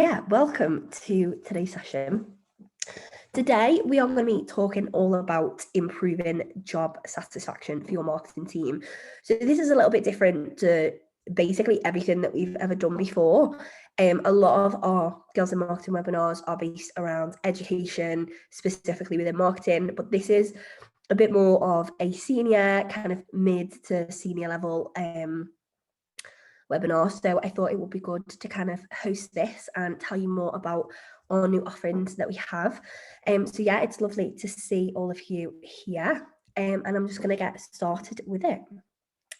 Welcome to today's session. Today, we are going to be talking all about improving job satisfaction for your marketing team. So this is a little bit different to basically everything that we've ever done before. A lot of our Girls in Marketing webinars are based around education, specifically within marketing, but this is a bit more of a senior, kind of mid to senior level webinar. So I thought it would be good to kind of host this and tell you more about our new offerings that we have. It's lovely to see all of you here. And I'm just going to get started with it.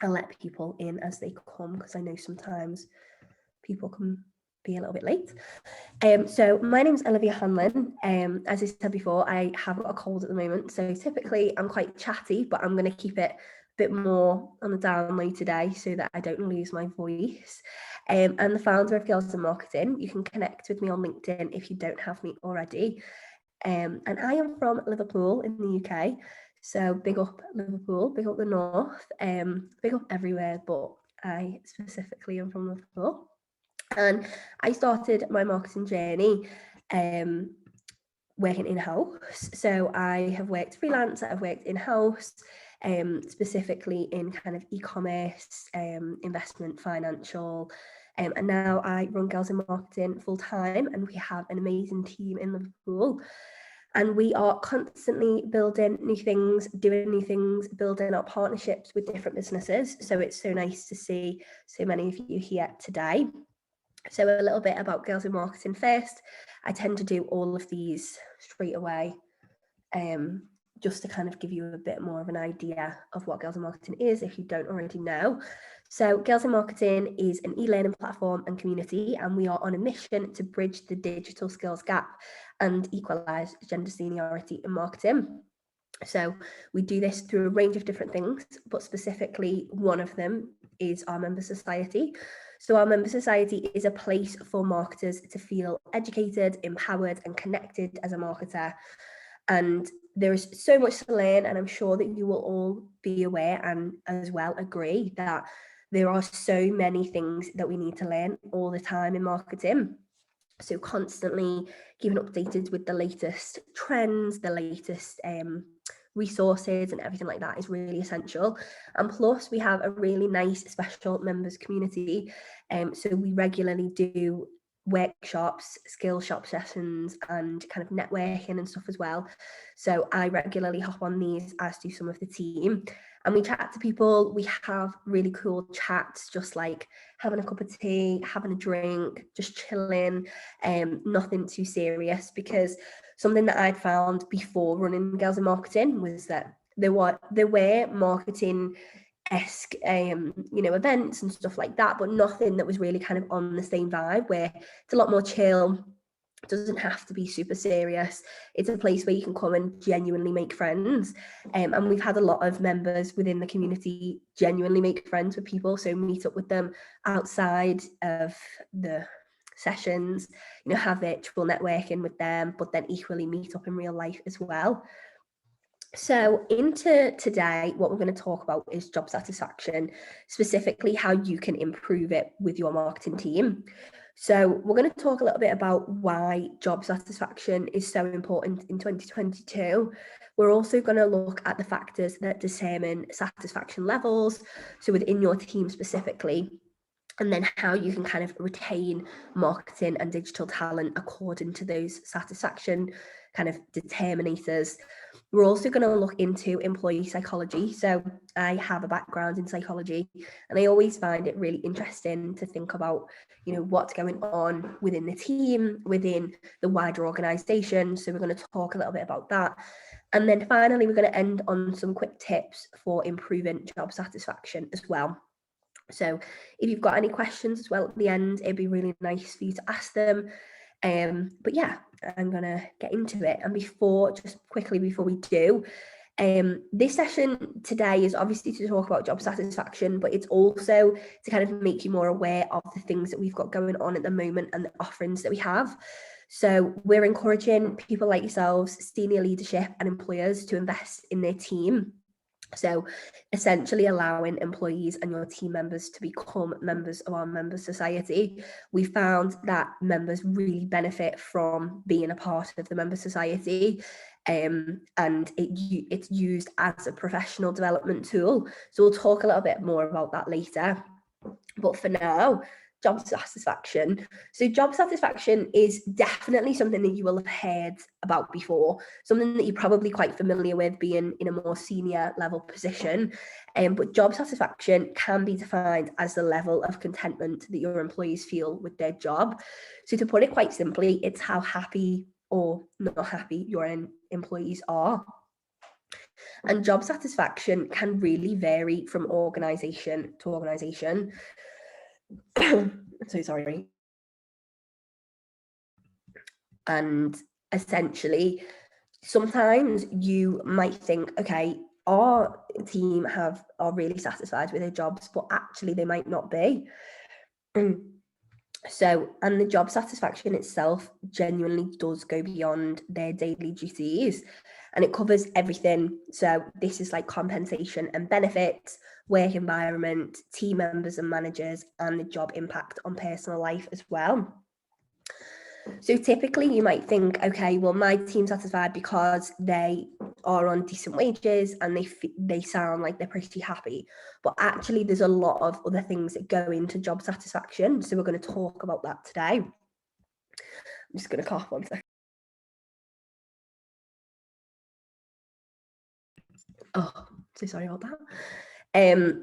I'll let people in as they come, because I know sometimes people can be a little bit late. So my name's Olivia Hanlon. As I said before, I have got a cold at the moment, so typically I'm quite chatty, but I'm going to keep it a bit more on the down low today so that I don't lose my voice. I'm the founder of Girls in Marketing. You can connect with me on LinkedIn if you don't have me already. And I am from Liverpool in the UK. So big up Liverpool, big up the north, big up everywhere, but I specifically am from Liverpool. And I started my marketing journey working in-house. So I have worked freelance, I've worked in-house, specifically in kind of e-commerce, investment, financial, and now I run Girls in Marketing full-time, and we have an amazing team in Liverpool. And we are constantly building new things, doing new things, building our partnerships with different businesses. So it's so nice to see so many of you here today. So a little bit about Girls in Marketing first. I tend to do all of these straight away, just to kind of give you a bit more of an idea of what Girls in Marketing is if you don't already know. So Girls in Marketing is an e-learning platform and community, and we are on a mission to bridge the digital skills gap and equalise gender seniority in marketing. So we do this through a range of different things, but specifically one of them is our member society. So our member society is a place for marketers to feel educated, empowered and connected as a marketer. And there is so much to learn, and I'm sure that you will all be aware and as well agree that there are so many things that we need to learn all the time in marketing. So constantly keeping updated with the latest trends, the latest resources and everything like that is really essential. And plus we have a really nice special members community. So we regularly do workshops, skill shop sessions and kind of networking and stuff as well. So I regularly hop on these, as do some of the team, and we chat to people. We have really cool chats, just like having a cup of tea, having a drink, just chilling, nothing too serious, because something that I'd found before running Girls in Marketing was that there were marketing-esque, events and stuff like that, but nothing that was really kind of on the same vibe, where it's a lot more chill. It doesn't have to be super serious. It's a place where you can come and genuinely make friends. And we've had a lot of members within the community genuinely make friends with people. So meet up with them outside of the sessions, have virtual networking with them, but then equally meet up in real life as well. So into today, what we're going to talk about is job satisfaction, specifically how you can improve it with your marketing team. So we're going to talk a little bit about why job satisfaction is so important in 2022. We're also going to look at the factors that determine satisfaction levels, so within your team specifically, and then how you can kind of retain marketing and digital talent according to those satisfaction kind of determinators. We're also going to look into employee psychology. So I have a background in psychology, and I always find it really interesting to think about, what's going on within the team, within the wider organization. So we're going to talk a little bit about that. And then finally, we're going to end on some quick tips for improving job satisfaction as well. So if you've got any questions as well at the end, it'd be really nice for you to ask them. But yeah, I'm going to get into it. And before we do, this session today is obviously to talk about job satisfaction, but it's also to kind of make you more aware of the things that we've got going on at the moment and the offerings that we have. So we're encouraging people like yourselves, senior leadership and employers to invest in their team. So essentially allowing employees and your team members to become members of our member society. We found that members really benefit from being a part of the member society, and it's used as a professional development tool. So we'll talk a little bit more about that later. But for now, job satisfaction. So job satisfaction is definitely something that you will have heard about before, something that you're probably quite familiar with being in a more senior level position. But job satisfaction can be defined as the level of contentment that your employees feel with their job. So to put it quite simply, it's how happy or not happy your employees are. And job satisfaction can really vary from organisation to organisation. So sorry. And essentially, sometimes you might think, okay, our team are really satisfied with their jobs, but actually they might not be. So, and the job satisfaction itself genuinely does go beyond their daily duties, and it covers everything. So this is like compensation and benefits, work environment, team members and managers, and the job impact on personal life as well. So typically you might think, okay, well, my team's satisfied because they are on decent wages and they sound like they're pretty happy. But actually there's a lot of other things that go into job satisfaction. So we're going to talk about that today. I'm just going to cough 1 second. Oh, so sorry about that.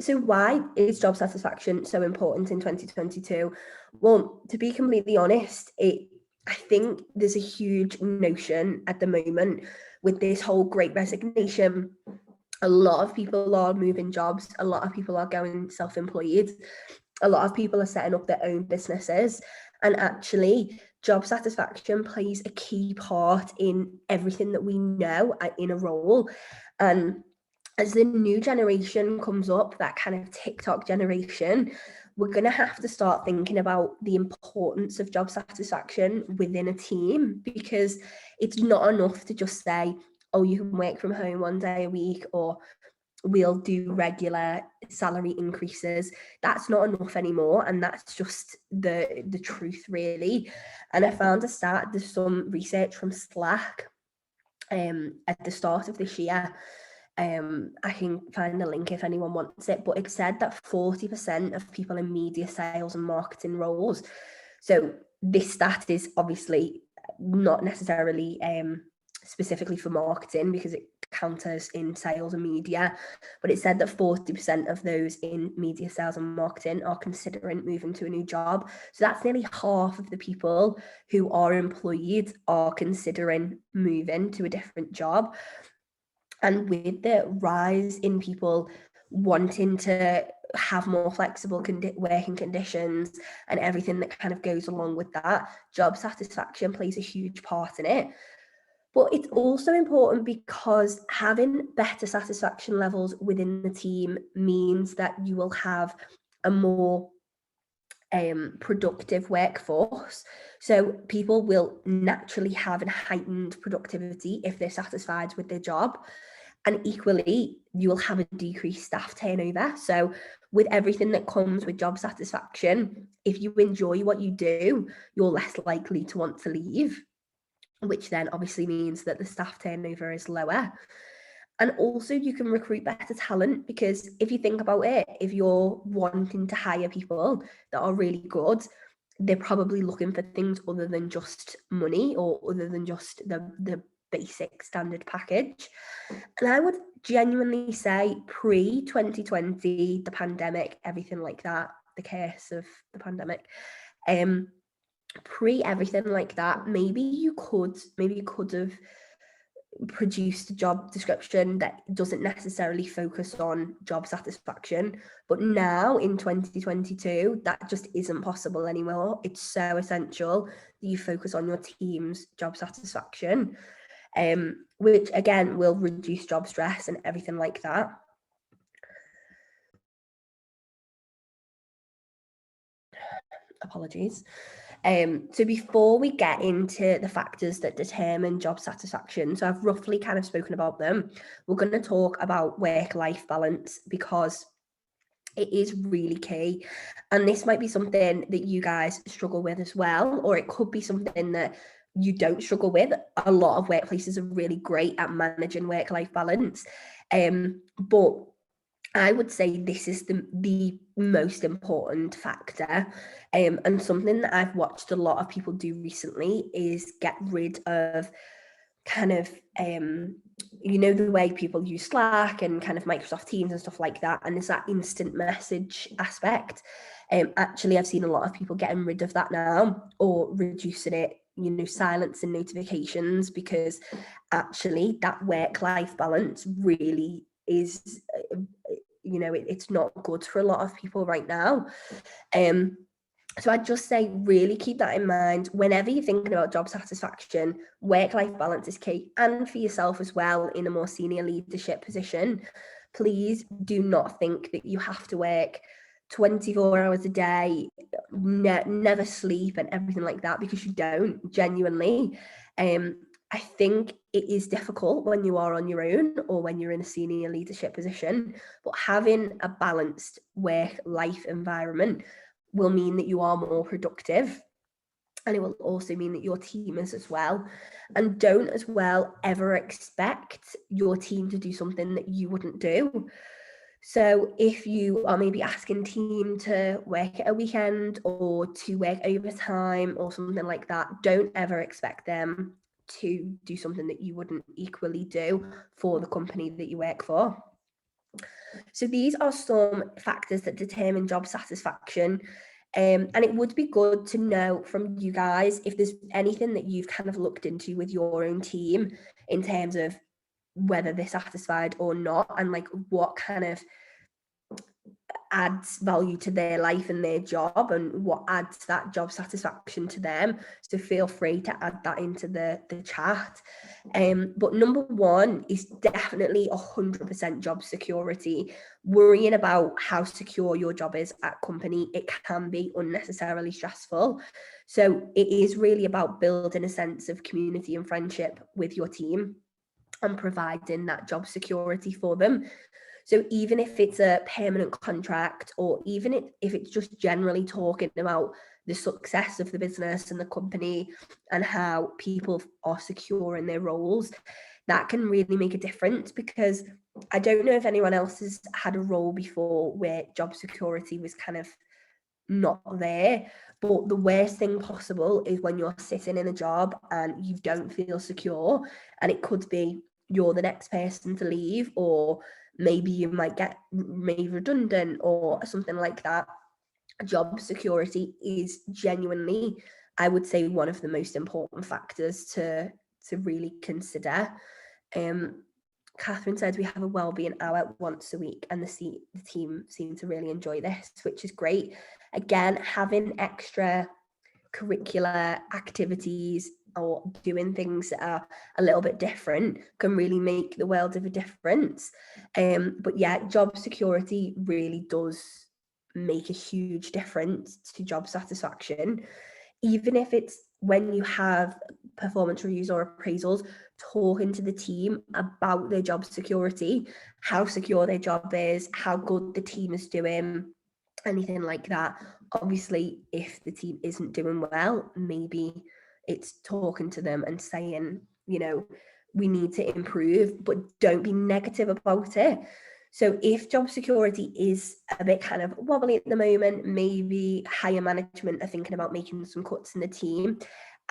So why is job satisfaction so important in 2022? Well, to be completely honest, I think there's a huge notion at the moment with this whole great resignation. A lot of people are moving jobs. A lot of people are going self-employed. A lot of people are setting up their own businesses. And actually, job satisfaction plays a key part in everything that we know in a role. And as the new generation comes up, that kind of TikTok generation, we're going to have to start thinking about the importance of job satisfaction within a team, because it's not enough to just say, oh, you can work from home 1 day a week, or we'll do regular salary increases. That's not enough anymore, and that's just the truth, really. And I found a stat, there's some research from Slack at the start of this year. I can find a link if anyone wants it, but it said that 40% of people in media sales and marketing roles. So this stat is obviously not necessarily specifically for marketing, because it counters in sales and media, but it said that 40% of those in media sales and marketing are considering moving to a new job. So that's nearly half of the people who are employed are considering moving to a different job. And with the rise in people wanting to have more flexible working conditions and everything that kind of goes along with that, job satisfaction plays a huge part in it. But it's also important because having better satisfaction levels within the team means that you will have a more productive workforce. So people will naturally have a heightened productivity if they're satisfied with their job. And equally, you will have a decreased staff turnover. So with everything that comes with job satisfaction, if you enjoy what you do, you're less likely to want to leave, which then obviously means that the staff turnover is lower. And also you can recruit better talent, because if you think about it, if you're wanting to hire people that are really good, they're probably looking for things other than just money, or other than just the basic standard package. And I would genuinely say pre-2020, the pandemic, everything like that, the curse of the pandemic, pre everything like that, maybe you could have produced a job description that doesn't necessarily focus on job satisfaction. But now in 2022, that just isn't possible anymore. It's so essential that you focus on your team's job satisfaction, which again will reduce job stress and everything like that. Apologies. So before we get into the factors that determine job satisfaction, so I've roughly kind of spoken about them, we're going to talk about work-life balance because it is really key. And this might be something that you guys struggle with as well, or it could be something that you don't struggle with. A lot of workplaces are really great at managing work-life balance. But I would say this is the most important factor. And something that I've watched a lot of people do recently is get rid of kind of the way people use Slack and kind of Microsoft Teams and stuff like that, and there's that instant message aspect. Actually, I've seen a lot of people getting rid of that now, or reducing it, silencing notifications, because actually that work-life balance really is, it's not good for a lot of people right now. So I'd just say really keep that in mind whenever you're thinking about job satisfaction. Work-life balance is key, and for yourself as well in a more senior leadership position. Please do not think that you have to work 24 hours a day, never sleep and everything like that, because you don't, genuinely. I think it is difficult when you are on your own or when you're in a senior leadership position, but having a balanced work-life environment will mean that you are more productive, and it will also mean that your team is as well. And don't as well ever expect your team to do something that you wouldn't do. So if you are maybe asking team to work at a weekend or to work overtime or something like that, don't ever expect them to do something that you wouldn't equally do for the company that you work for. So these are some factors that determine job satisfaction. And it would be good to know from you guys if there's anything that you've kind of looked into with your own team in terms of whether they're satisfied or not, and like what kind of adds value to their life and their job, and what adds that job satisfaction to them. So feel free to add that into the chat. But number one is definitely 100% job security. Worrying about how secure your job is at company, it can be unnecessarily stressful. So it is really about building a sense of community and friendship with your team and providing that job security for them. So even if it's a permanent contract, or even if it's just generally talking about the success of the business and the company and how people are secure in their roles, that can really make a difference. Because I don't know if anyone else has had a role before where job security was kind of not there, but the worst thing possible is when you're sitting in a job and you don't feel secure, and it could be you're the next person to leave, or maybe you might get made redundant or something like that. Job security is genuinely, I would say, one of the most important factors to really consider. Catherine says we have a wellbeing hour once a week, and the team seem to really enjoy this, which is great. Again, having extra curricular activities or doing things that are a little bit different can really make the world of a difference. But yeah, job security really does make a huge difference to job satisfaction. Even if it's when you have performance reviews or appraisals, talking to the team about their job security, how secure their job is, how good the team is doing, anything like that. Obviously, if the team isn't doing well, maybe it's talking to them and saying, we need to improve, but don't be negative about it. So if job security is a bit kind of wobbly at the moment, maybe higher management are thinking about making some cuts in the team,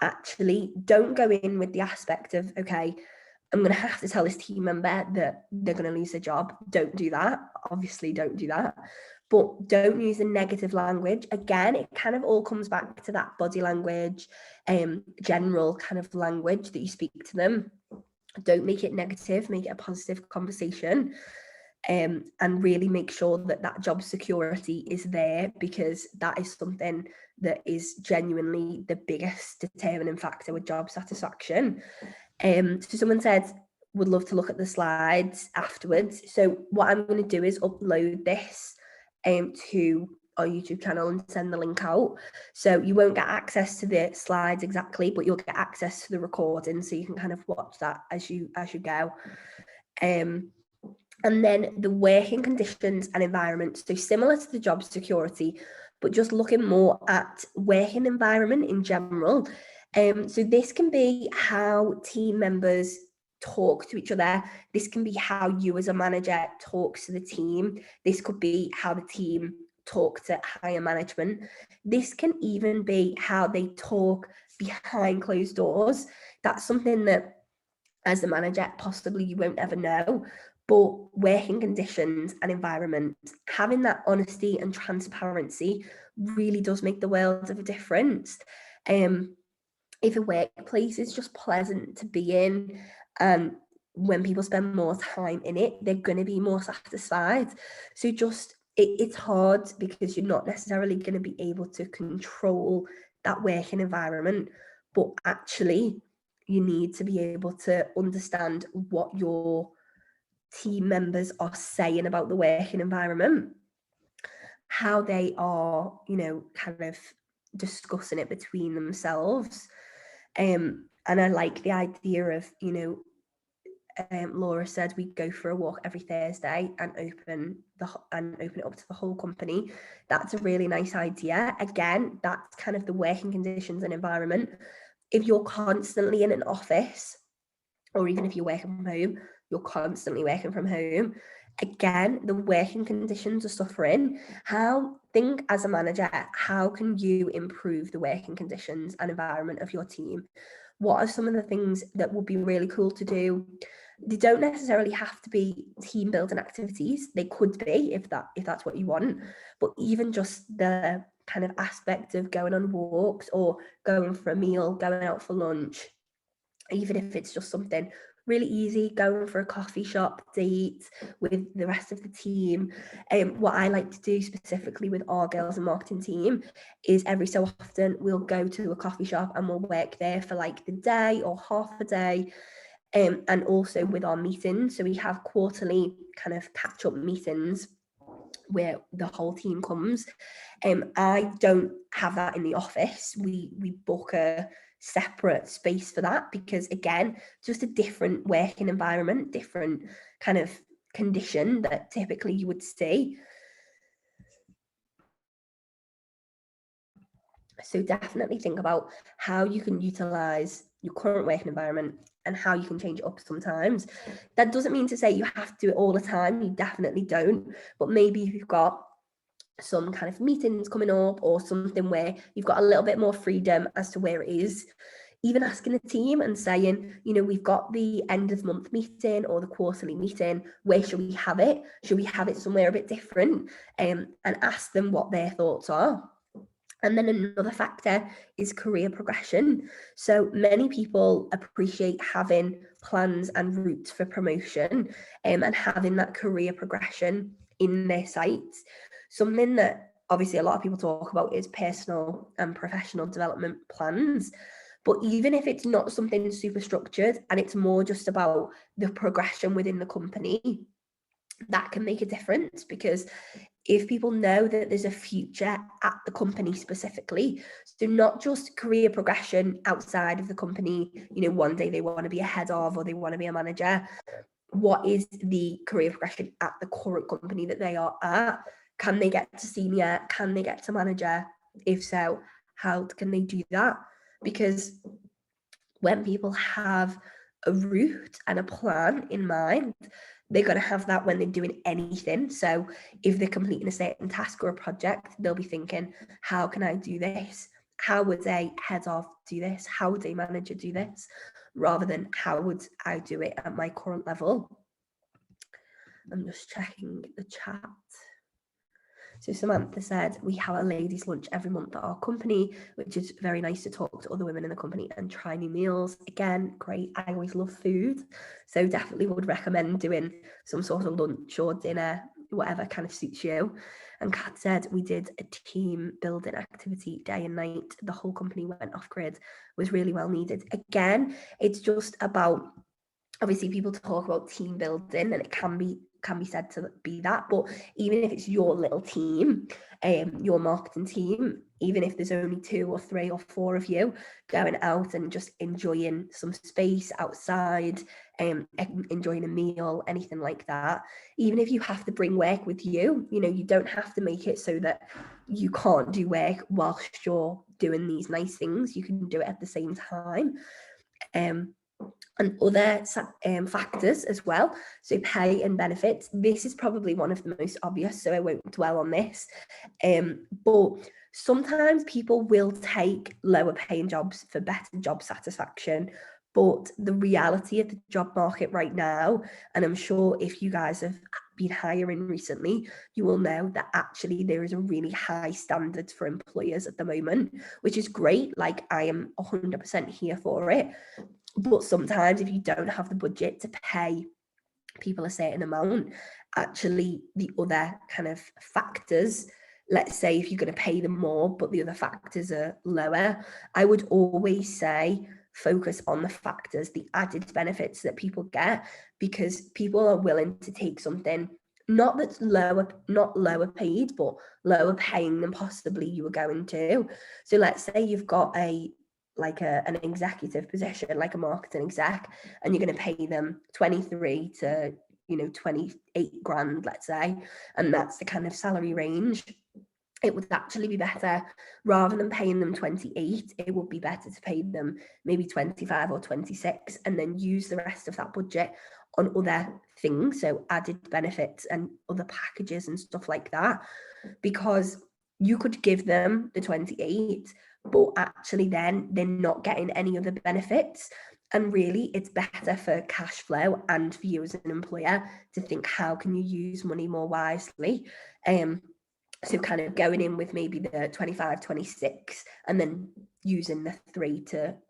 actually don't go in with the aspect of, okay, I'm going to have to tell this team member that they're going to lose their job. Don't do that. Obviously, don't do that. But don't use the negative language. Again, it kind of all comes back to that body language, general kind of language that you speak to them. Don't make it negative, make it a positive conversation. And really make sure that job security is there, because that is something that is genuinely the biggest determining factor with job satisfaction. So someone said, would love to look at the slides afterwards. So what I'm going to do is upload this to our YouTube channel and send the link out. So you won't get access to the slides exactly, but you'll get access to the recording, so you can kind of watch that as you go. And then the working conditions and environment. So similar to the job security, but just looking more at working environment in general. So this can be how team members talk to each other. This can be how you as a manager talks to the team. This could be how the team talk to higher management. This can even be how they talk behind closed doors. That's something that as a manager possibly you won't ever know. But working conditions and environment, having that honesty and transparency really does make the world of a difference. If a workplace is just pleasant to be in, and when people spend more time in it, they're going to be more satisfied. So just it's hard because you're not necessarily going to be able to control that working environment, but actually you need to be able to understand what your team members are saying about the working environment, how they are, kind of discussing it between themselves. And I like the idea of, Laura said we go for a walk every Thursday and open it up to the whole company. That's a really nice idea. Again, that's kind of the working conditions and environment. If you're constantly in an office, or even if you're working from home, you're constantly working from home. Again, the working conditions are suffering. Think as a manager, how can you improve the working conditions and environment of your team? What are some of the things that would be really cool to do? They don't necessarily have to be team building activities. They could be if that's what you want. But even just the kind of aspect of going on walks or going for a meal, going out for lunch, even if it's just something really easy, going for a coffee shop date with the rest of the team. What I like to do specifically with our girls and marketing team is every so often we'll go to a coffee shop and we'll work there for like the day or half a day. And also with our meetings, so we have quarterly kind of catch-up meetings where the whole team comes. I don't have that in the office. We book a separate space for that because, again, just a different working environment, different kind of condition that typically you would see. So definitely think about how you can utilize your current working environment and how you can change it up sometimes. That doesn't mean to say you have to do it all the time. You definitely don't. But maybe if you've got some kind of meetings coming up or something where you've got a little bit more freedom as to where it is, even asking the team and saying, we've got the end of month meeting or the quarterly meeting, where should we have it? Should we have it somewhere a bit different? And ask them what their thoughts are. And then another factor is career progression. So many people appreciate having plans and routes for promotion, and having that career progression in their sites. Something that obviously a lot of people talk about is personal and professional development plans. But even if it's not something super structured and it's more just about the progression within the company, that can make a difference, because if people know that there's a future at the company specifically, so not just career progression outside of the company, one day they want to be a head of or they want to be a manager, what is the career progression at the current company that they are at? Can they get to senior? Can they get to manager? If so, how can they do that? Because when people have a route and a plan in mind, they're going to have that when they're doing anything. So if they're completing a certain task or a project, they'll be thinking, how can I do this? How would a head of do this? How would a manager do this? Rather than how would I do it at my current level? I'm just checking the chat. So Samantha said, we have a ladies' lunch every month at our company, which is very nice to talk to other women in the company and try new meals. Again, great. I always love food. So definitely would recommend doing some sort of lunch or dinner, whatever kind of suits you. And Kat said, we did a team building activity day and night. The whole company went off grid, was really well needed. Again, it's just about, obviously people talk about team building and it can be can be said to be that. But even if it's your little team, your marketing team, even if there's only 2 or 3 or 4 of you going out and just enjoying some space outside, enjoying a meal, anything like that, even if you have to bring work with you, you know, you don't have to make it so that you can't do work whilst you're doing these nice things. You can do it at the same time. And other factors as well, so pay and benefits. This is probably one of the most obvious, so I won't dwell on this, but sometimes people will take lower paying jobs for better job satisfaction. But the reality of the job market right now, and I'm sure if you guys have been hiring recently, you will know that actually there is a really high standard for employers at the moment, which is great. Like, I am 100% here for it. But sometimes if you don't have the budget to pay people a certain amount, actually the other kind of factors, let's say if you're going to pay them more, but the other factors are lower, I would always say focus on the factors, the added benefits that people get, because people are willing to take something not that's not lower paid, but lower paying than possibly you were going to. So let's say you've got an executive position, like a marketing exec, and you're going to pay them 23 to 28 grand, let's say, and that's the kind of salary range. It would actually be better, rather than paying them 28, it would be better to pay them maybe 25 or 26 and then use the rest of that budget on other things, so added benefits and other packages and stuff like that, because you could give them the 28, but actually then they're not getting any other benefits. And really, it's better for cash flow and for you as an employer to think, how can you use money more wisely? So kind of going in with maybe the 25, 26, and then using the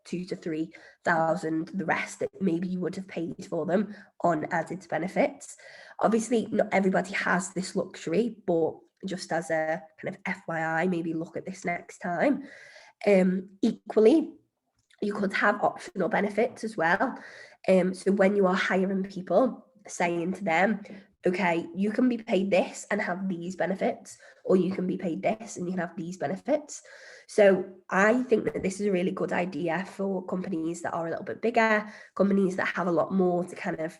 2 to 3,000, the rest that maybe you would have paid for them on added benefits. Obviously, not everybody has this luxury, but just as a kind of FYI, maybe look at this next time. Equally, you could have optional benefits as well. So when you are hiring people, saying to them, okay, you can be paid this and have these benefits, or you can be paid this and you can have these benefits. So I think that this is a really good idea for companies that are a little bit bigger, companies that have a lot more to kind of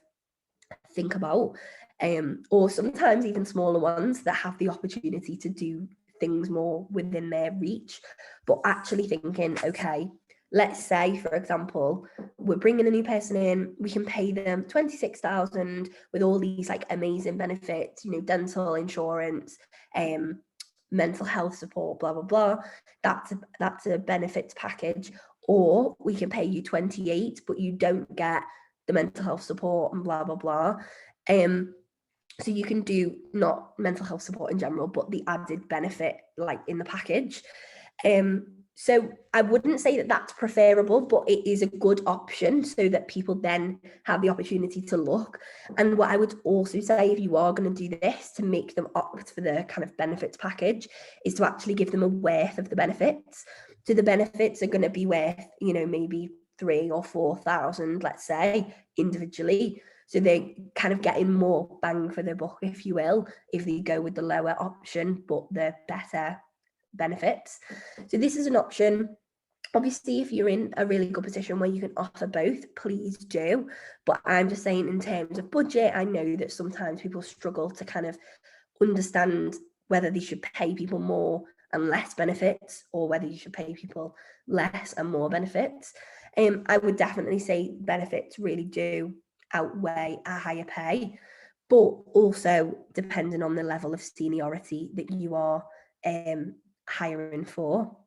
think about, or sometimes even smaller ones that have the opportunity to do things more within their reach, but actually thinking, okay, let's say, for example, we're bringing a new person in, we can pay them 26,000 with all these like amazing benefits, dental insurance, mental health support, blah, blah, blah. That's a benefits package. Or we can pay you 28, but you don't get the mental health support and blah, blah, blah. So you can do not mental health support in general, but the added benefit like in the package. So I wouldn't say that that's preferable, but it is a good option so that people then have the opportunity to look. And what I would also say, if you are going to do this to make them opt for the kind of benefits package, is to actually give them a worth of the benefits. So the benefits are going to be worth, maybe 3,000 or 4,000, let's say, individually. So they're kind of getting more bang for their buck, if you will, if they go with the lower option, but the better benefits. So this is an option. Obviously, if you're in a really good position where you can offer both, please do. But I'm just saying, in terms of budget, I know that sometimes people struggle to kind of understand whether they should pay people more and less benefits, or whether you should pay people less and more benefits. I would definitely say benefits really do outweigh a higher pay, but also depending on the level of seniority that you are hiring for.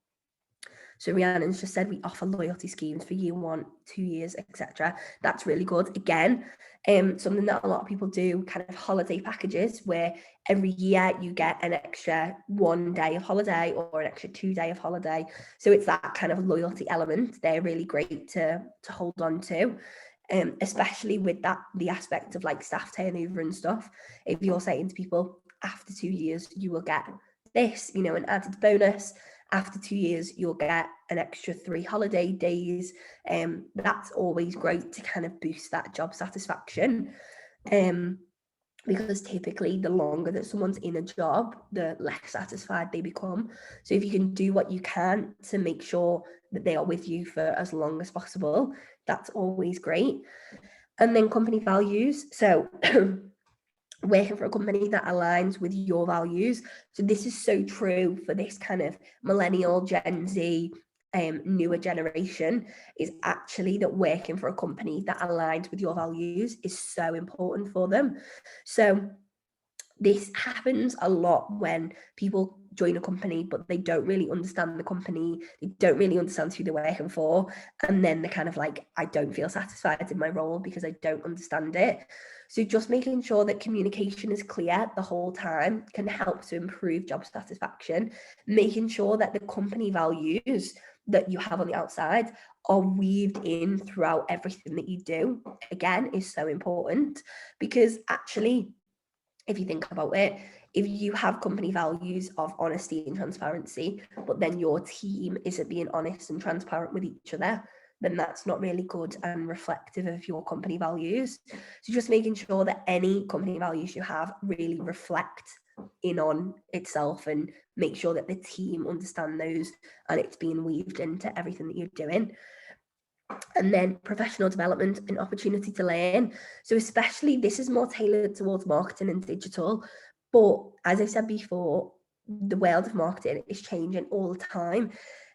So Rhiannon's just said we offer loyalty schemes for year 1, 2 years, etc. That's really good. Again, something that a lot of people do, kind of holiday packages, where every year you get an extra 1 day of holiday or an extra 2 day of holiday. So it's that kind of loyalty element. They're really great to hold on to. Especially with the aspect of like staff turnover and stuff. If you're saying to people, after 2 years, you will get this, an added bonus. After 2 years, you'll get an extra 3 holiday days. That's always great to kind of boost that job satisfaction. because typically the longer that someone's in a job, the less satisfied they become. So if you can do what you can to make sure that they are with you for as long as possible, that's always great. And then company values. So working for a company that aligns with your values. So this is so true for this kind of millennial, Gen Z, newer generation, is actually that working for a company that aligns with your values is so important for them. So this happens a lot when people join a company, but they don't really understand the company. They don't really understand who they're working for. And then they're kind of like, I don't feel satisfied in my role because I don't understand it. So just making sure that communication is clear the whole time can help to improve job satisfaction. Making sure that the company values that you have on the outside are weaved in throughout everything that you do, again, is so important, because actually, if you think about it, if you have company values of honesty and transparency, but then your team isn't being honest and transparent with each other, then that's not really good and reflective of your company values. So just making sure that any company values you have really reflect in on itself, and make sure that the team understand those and it's being weaved into everything that you're doing. And then professional development and opportunity to learn. So especially this is more tailored towards marketing and digital. But as I said before, the world of marketing is changing all the time.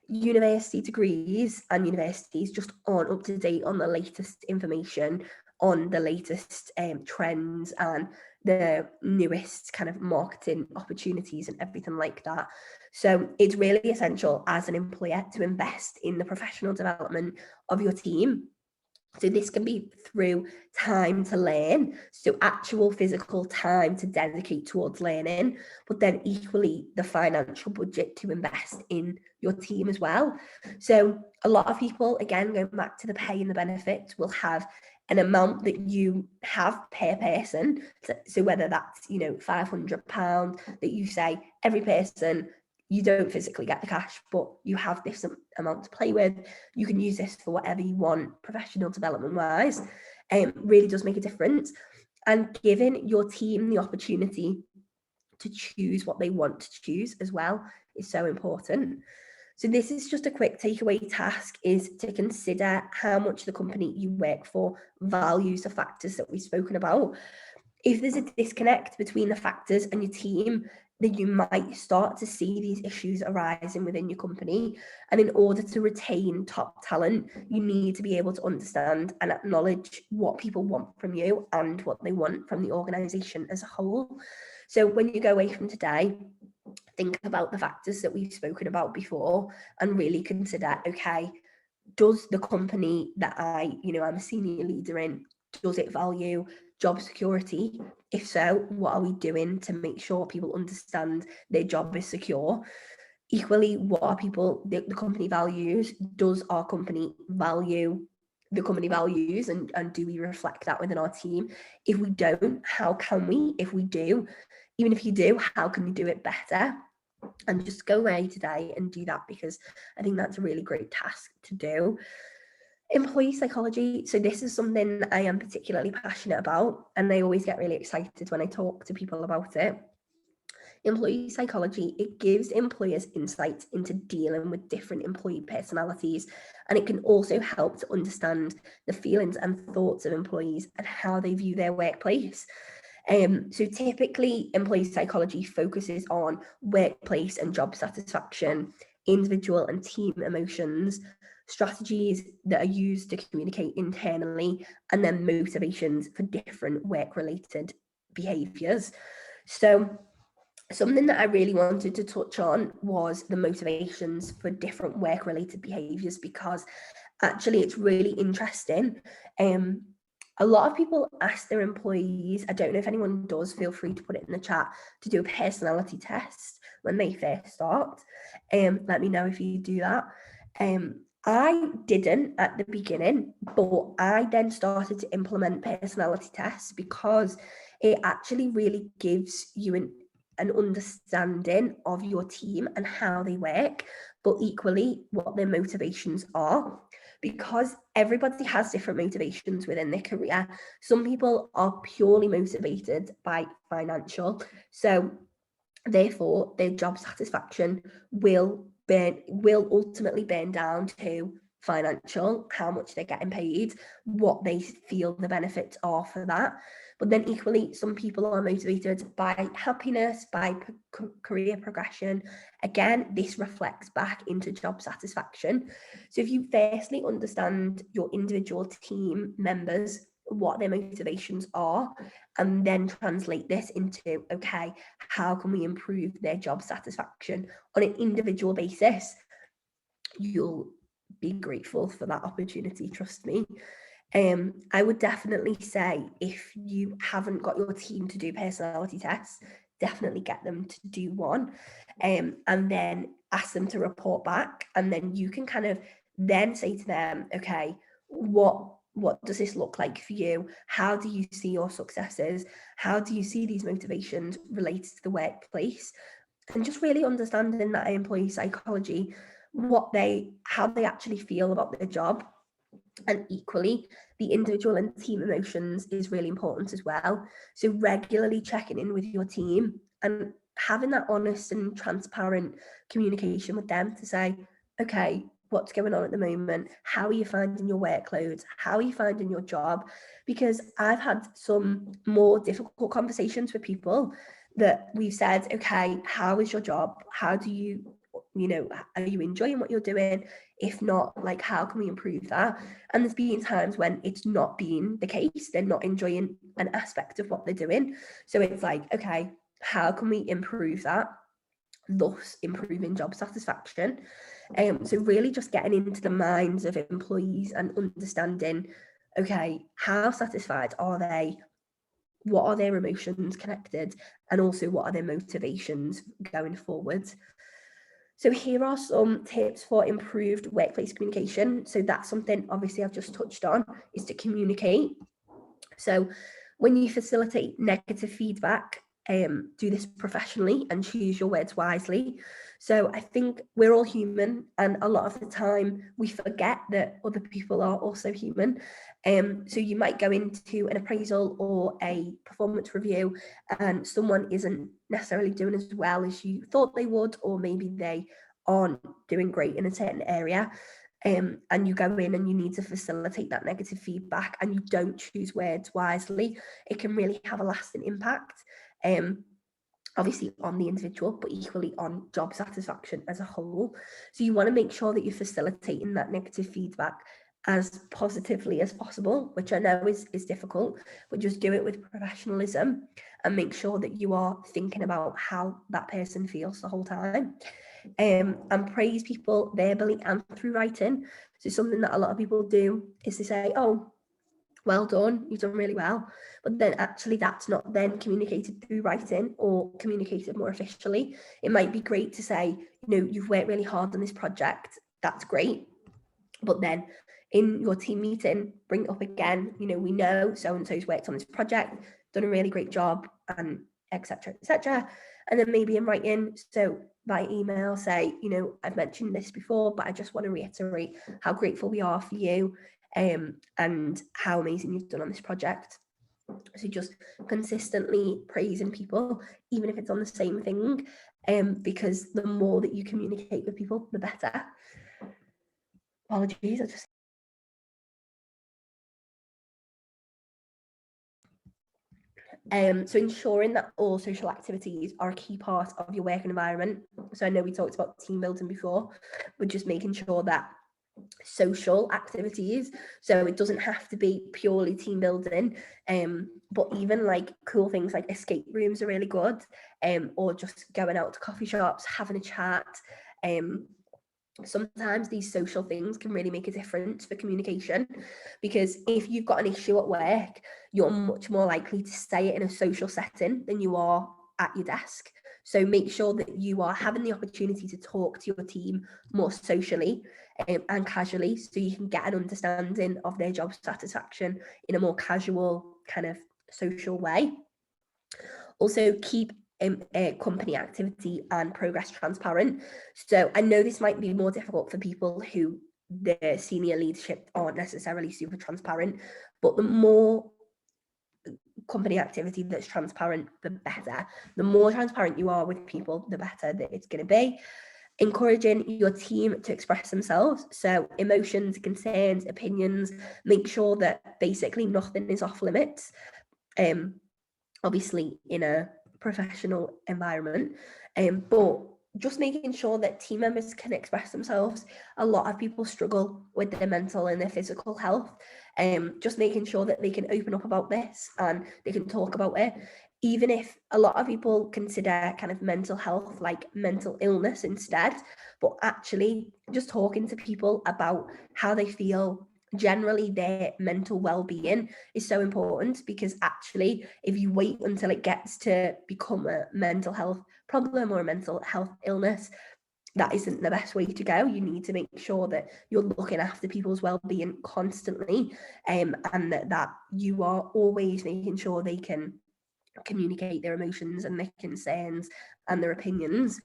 University degrees and universities just aren't up to date on the latest information, on the latest trends and the newest kind of marketing opportunities and everything like that. So it's really essential as an employer to invest in the professional development of your team. So this can be through time to learn, so actual physical time to dedicate towards learning, but then equally the financial budget to invest in your team as well. So a lot of people, again, going back to the pay and the benefits, will have an amount that you have per person. So whether that's, £500 that you say every person, you don't physically get the cash, but you have this amount to play with. You can use this for whatever you want, professional development wise. Really does make a difference. And giving your team the opportunity to choose what they want to choose as well is so important. So this is just a quick takeaway task, is to consider how much the company you work for values the factors that we've spoken about. If there's a disconnect between the factors and your team, then you might start to see these issues arising within your company. And in order to retain top talent, you need to be able to understand and acknowledge what people want from you and what they want from the organization as a whole. So when you go away from today, think about the factors that we've spoken about before and really consider, okay, does the company that I'm a senior leader in, does it value job security? If so, what are we doing to make sure people understand their job is secure? Equally, what are the company values? Does our company value the company values, and do we reflect that within our team? If we don't, how can we? If we do, even if you do, how can you do it better? And just go away today and do that, because I think that's a really great task to do. Employee psychology. So this is something I am particularly passionate about, and I always get really excited when I talk to people about it. Employee psychology, it gives employers insight into dealing with different employee personalities, and it can also help to understand the feelings and thoughts of employees and how they view their workplace. So typically, employee psychology focuses on workplace and job satisfaction, individual and team emotions, strategies that are used to communicate internally, and then motivations for different work-related behaviours. So something that I really wanted to touch on was the motivations for different work-related behaviours, because actually it's really interesting. A lot of people ask their employees, I don't know if anyone does, feel free to put it in the chat, to do a personality test when they first start. Let me know if you do that. I didn't at the beginning, but I then started to implement personality tests because it actually really gives you an understanding of your team and how they work, but equally what their motivations are. because everybody has different motivations within their career. Some people are purely motivated by financial, so therefore their job satisfaction will ultimately burn down to financial, how much they're getting paid, what they feel the benefits are for that. But then equally, some people are motivated by happiness, by career progression. Again, this reflects back into job satisfaction. So if you firstly understand your individual team members, what their motivations are, and then translate this into, okay, how can we improve their job satisfaction on an individual basis, you'll be grateful for that opportunity, trust me. I would definitely say, if you haven't got your team to do personality tests, definitely get them to do one, and then ask them to report back, and then you can kind of then say to them, okay, what does this look like for you? How do you see your successes? How do you see these motivations related to the workplace? And just really understanding that employee psychology, how they actually feel about their job. And equally, the individual and team emotions is really important as well. So regularly checking in with your team and having that honest and transparent communication with them to say, okay, what's going on at the moment? How are you finding your workload? How are you finding your job? Because I've had some more difficult conversations with people that we've said, okay, how is your job? How do you are you enjoying what you're doing? If not, like, how can we improve that? And there's been times when it's not been the case. They're not enjoying an aspect of what they're doing. So it's like, okay, how can we improve that? Thus improving job satisfaction. So really just getting into the minds of employees and understanding, okay, how satisfied are they? What are their emotions connected? And also, what are their motivations going forward? So here are some tips for improved workplace communication. So that's something obviously I've just touched on, is to communicate. So when you facilitate negative feedback, do this professionally and choose your words wisely. So I think we're all human, and a lot of the time we forget that other people are also human. So you might go into an appraisal or a performance review and someone isn't necessarily doing as well as you thought they would, or maybe they aren't doing great in a certain area. And you go in and you need to facilitate that negative feedback, and you don't choose words wisely, it can really have a lasting impact, obviously on the individual, but equally on job satisfaction as a whole. So you want to make sure that you're facilitating that negative feedback as positively as possible, which I know is difficult, but just do it with professionalism and make sure that you are thinking about how that person feels the whole time. And praise people verbally and through writing. So something that a lot of people do is they say, oh, well done, you've done really well. But then actually that's not then communicated through writing or communicated more officially. It might be great to say, you've worked really hard on this project. That's great. But then in your team meeting, bring it up again. We know so-and-so's worked on this project, done a really great job, and etc. etc. And then maybe in writing, so by email, say, I've mentioned this before, but I just want to reiterate how grateful we are for you, and how amazing you've done on this project. So just consistently praising people, even if it's on the same thing, because the more that you communicate with people, the better. Apologies, so ensuring that all social activities are a key part of your work environment. So I know we talked about team building before, but just making sure that social activities, so it doesn't have to be purely team building, but even like cool things like escape rooms are really good, or just going out to coffee shops, having a chat. Sometimes these social things can really make a difference for communication, because if you've got an issue at work, you're much more likely to say it in a social setting than you are at your desk. So make sure that you are having the opportunity to talk to your team more socially, and casually, so you can get an understanding of their job satisfaction in a more casual kind of social way. Also, keep company activity and progress transparent. So I know this might be more difficult for people who the senior leadership aren't necessarily super transparent, but the more company activity that's transparent, the better. The more transparent you are with people, the better that it's going to be. Encouraging your team to express themselves, so emotions, concerns, opinions, make sure that basically nothing is off limits, obviously in a professional environment, but just making sure that team members can express themselves. A lot of people struggle with their mental and their physical health, just making sure that they can open up about this and they can talk about it. Even if a lot of people consider kind of mental health like mental illness instead, but actually just talking to people about how they feel, generally their mental well-being, is so important, because actually if you wait until it gets to become a mental health problem or a mental health illness, that isn't the best way to go. You need to make sure that you're looking after people's well-being constantly, and that you are always making sure they can communicate their emotions and their concerns and their opinions.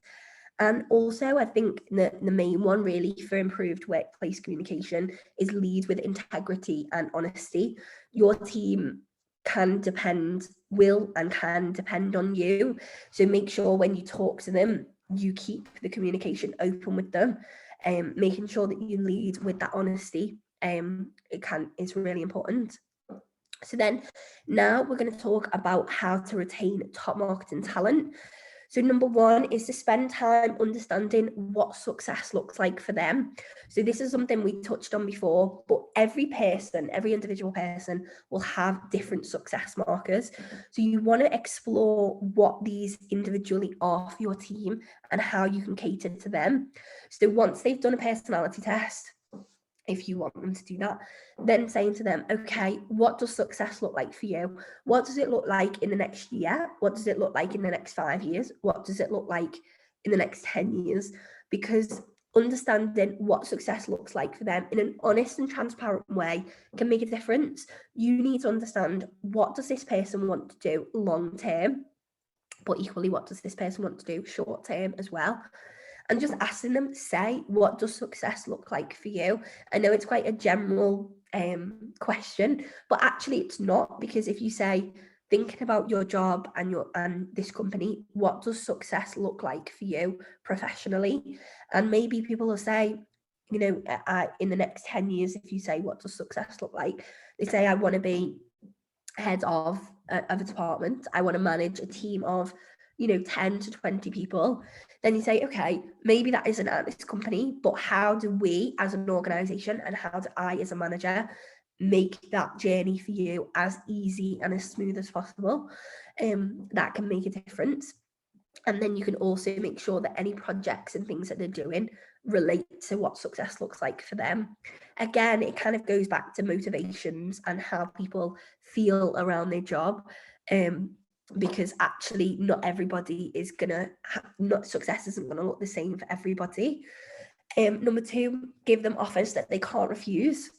And also, I think the main one really for improved workplace communication is lead with integrity and honesty. Your team will and can depend on you. So make sure when you talk to them, you keep the communication open with them, making sure that you lead with that honesty. Is really important. So then now we're going to talk about how to retain top marketing talent. So number one is to spend time understanding what success looks like for them. So this is something we touched on before, but every individual person will have different success markers. So you want to explore what these individually are for your team and how you can cater to them. So once they've done a personality test, if you want them to do that, then saying to them, okay, what does success look like for you? What does it look like in the next year? What does it look like in the next 5 years? What does it look like in the next 10 years? Because understanding what success looks like for them in an honest and transparent way can make a difference. You need to understand, what does this person want to do long term, but equally, what does this person want to do short term as well? And just asking them, say, what does success look like for you? I know it's quite a general question, but actually it's not, because if you say, thinking about your job and this company, what does success look like for you professionally? And maybe people will say, in the next 10 years, if you say, what does success look like? They say, I want to be head of a department. I want to manage a team of 10 to 20 people. Then you say, okay, maybe that isn't at this company, but how do we as an organization, and how do I as a manager make that journey for you as easy and as smooth as possible? That can make a difference. And then you can also make sure that any projects and things that they're doing relate to what success looks like for them. Again, it kind of goes back to motivations and how people feel around their job. Because actually not everybody is not success isn't going to look the same for everybody. Number two, give them offers that they can't refuse.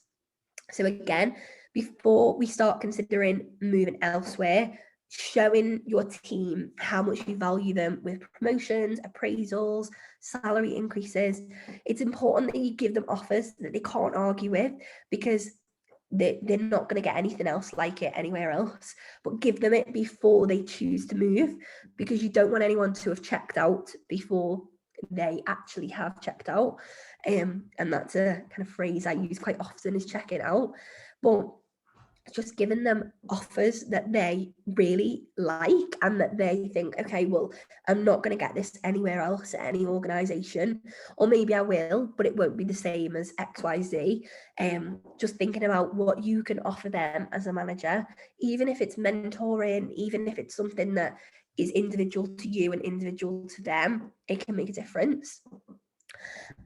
So again, before we start considering moving elsewhere, showing your team how much you value them with promotions, appraisals, salary increases. It's important that you give them offers that they can't argue with, because they're not going to get anything else like it anywhere else. But give them it before they choose to move, because you don't want anyone to have checked out before they actually have checked out. And that's a kind of phrase I use quite often, is checking out. But just giving them offers that they really like and that they think, okay, well, I'm not going to get this anywhere else at any organisation, or maybe I will, but it won't be the same as XYZ. Just thinking about what you can offer them as a manager, even if it's mentoring, even if it's something that is individual to you and individual to them, it can make a difference.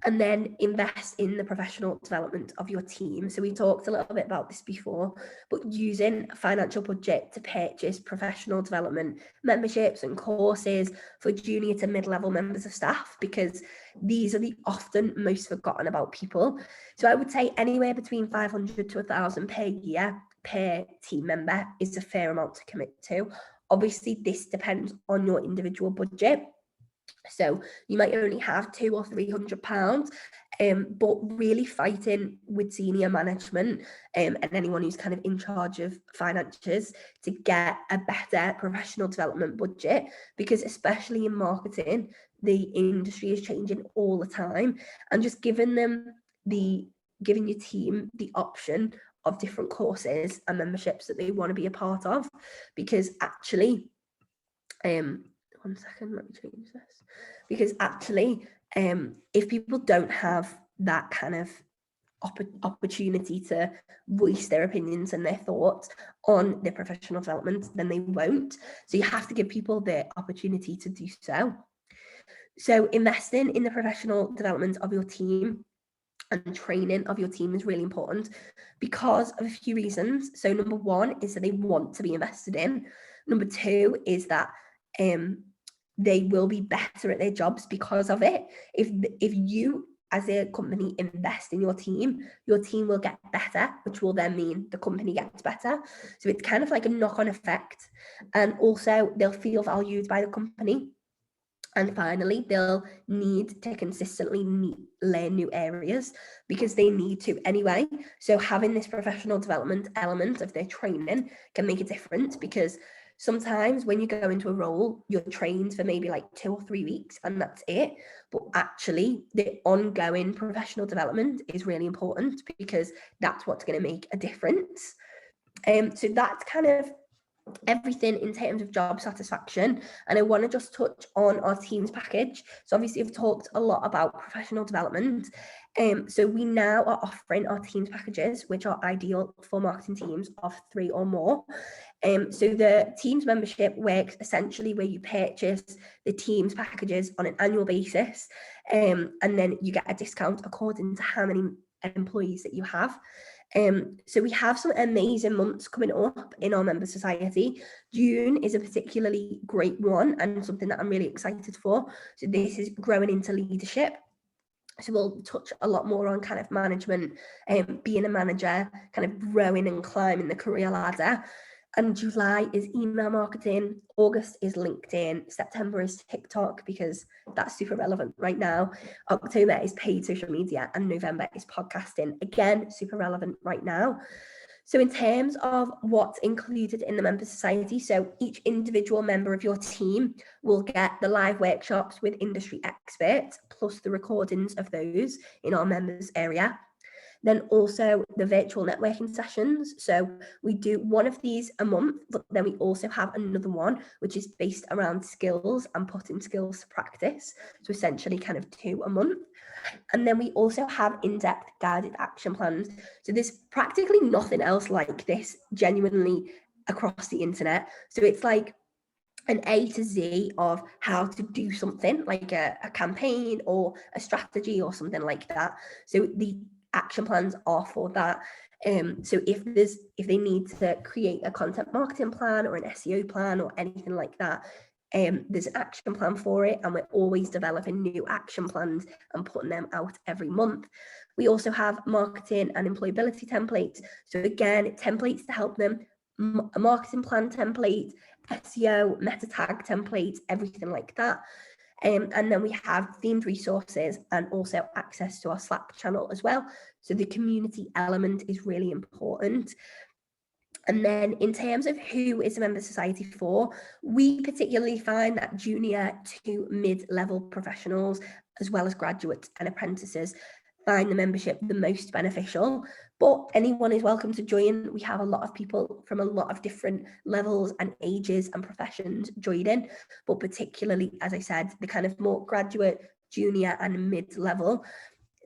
And then invest in the professional development of your team. So we talked a little bit about this before, but using a financial budget to purchase professional development memberships and courses for junior to mid-level members of staff, because these are the often most forgotten about people. So I would say anywhere between 500 to 1,000 per year per team member is a fair amount to commit to. Obviously, this depends on your individual budget. So you might only have £200 or £300, but really fighting with senior management and anyone who's kind of in charge of finances to get a better professional development budget, because especially in marketing, the industry is changing all the time, and just giving your team the option of different courses and memberships that they want to be a part of. Because actually, one second, let me change this. Because actually, if people don't have that kind of opportunity to voice their opinions and their thoughts on their professional development, then they won't. So you have to give people the opportunity to do so. So investing in the professional development of your team and training of your team is really important because of a few reasons. So number one is that they want to be invested in. Number two is that they will be better at their jobs because of it. If you as a company invest in your team will get better, which will then mean the company gets better. So it's kind of like a knock-on effect. And also they'll feel valued by the company. And finally, they'll need to consistently learn new areas because they need to anyway. So having this professional development element of their training can make a difference, because sometimes when you go into a role, you're trained for maybe like 2 or 3 weeks and that's it. But actually, the ongoing professional development is really important, because that's what's going to make a difference. So that's kind of everything in terms of job satisfaction. And I want to just touch on our teams package. So obviously I've talked a lot about professional development. So we now are offering our teams packages, which are ideal for marketing teams of 3 or more. So the teams membership works essentially where you purchase the teams packages on an annual basis, and then you get a discount according to how many employees that you have. So we have some amazing months coming up in our member society. June is a particularly great one and something that I'm really excited for. So this is growing into leadership. So we'll touch a lot more on kind of management, being a manager, kind of growing and climbing the career ladder. And July is email marketing, August is LinkedIn, September is TikTok, because that's super relevant right now. October is paid social media, and November is podcasting. Again, super relevant right now. So in terms of what's included in the member society, so each individual member of your team will get the live workshops with industry experts, plus the recordings of those in our members area. Then also the virtual networking sessions. So we do one of these a month, but then we also have another one, which is based around skills and putting skills to practice. So essentially kind of 2 a month. And then we also have in-depth guided action plans. So there's practically nothing else like this genuinely across the internet. So it's like an A to Z of how to do something like a campaign or a strategy or something like that. So the action plans are for that. So if they need to create a content marketing plan or an SEO plan or anything like that, there's an action plan for it, and we're always developing new action plans and putting them out every month. We also have marketing and employability templates. So again, templates to help them, a marketing plan template, SEO, meta tag templates, everything like that. And then we have themed resources and also access to our Slack channel as well. So the community element is really important. And then in terms of who is a member society for, we particularly find that junior to mid-level professionals, as well as graduates and apprentices, find the membership the most beneficial. But anyone is welcome to join. We have a lot of people from a lot of different levels and ages and professions joining, but particularly, as I said, the kind of more graduate, junior and mid-level.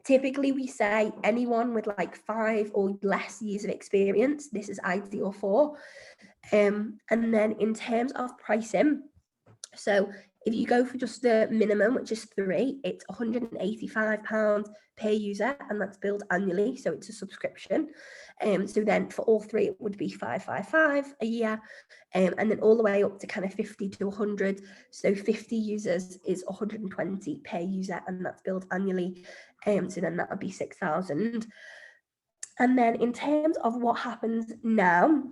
Typically, we say anyone with like 5 or less years of experience, this is ideal for. And then in terms of pricing, so if you go for just the minimum, which is 3, it's £185 per user, and that's billed annually, so it's a subscription. So then for all 3, it would be £555 a year, and then all the way up to kind of 50 to 100. So 50 users is 120 per user, and that's billed annually. So then that would be 6,000. And then in terms of what happens now,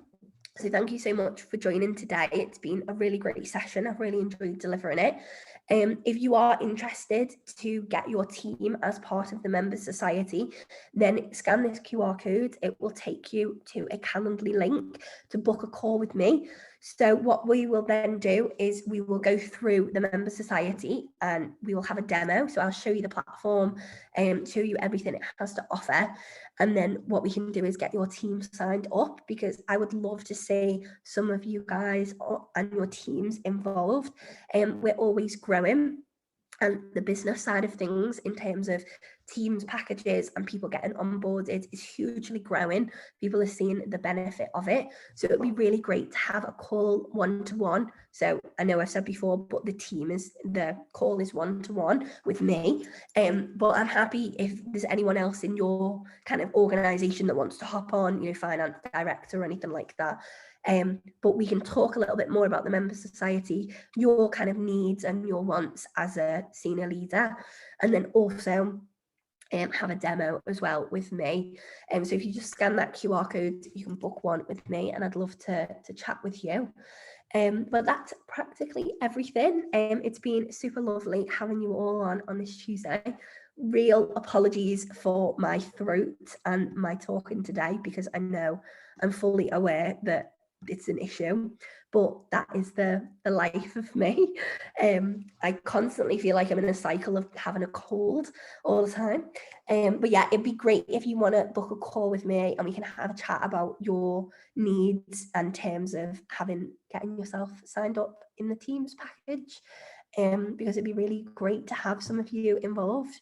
So thank you so much for joining today. It's been a really great session. I've really enjoyed delivering it. If you are interested to get your team as part of the Members Society, then scan this QR code. It will take you to a Calendly link to book a call with me. So what we will then do is we will go through the Members Society and we will have a demo. So I'll show you the platform and show you everything it has to offer. And then what we can do is get your team signed up, because I would love to see some of you guys and your teams involved. We're always growing, and the business side of things in terms of teams, packages, and people getting onboarded is hugely growing. People are seeing the benefit of it. So it'd be really great to have a call one-to-one. So I know I've said before, but the call is one-to-one with me. But I'm happy if there's anyone else in your kind of organization that wants to hop on, finance director or anything like that. But we can talk a little bit more about the Member Society, your kind of needs and your wants as a senior leader, and then also have a demo as well with me. So if you just scan that QR code, you can book one with me, and I'd love to chat with you. But that's practically everything. It's been super lovely having you all on this Tuesday. Real apologies for my throat and my talking today, because I know I'm fully aware that it's an issue, but that is the life of me. I constantly feel like I'm in a cycle of having a cold all the time. But yeah, it'd be great if you want to book a call with me and we can have a chat about your needs in terms of getting yourself signed up in the Teams package, because it'd be really great to have some of you involved.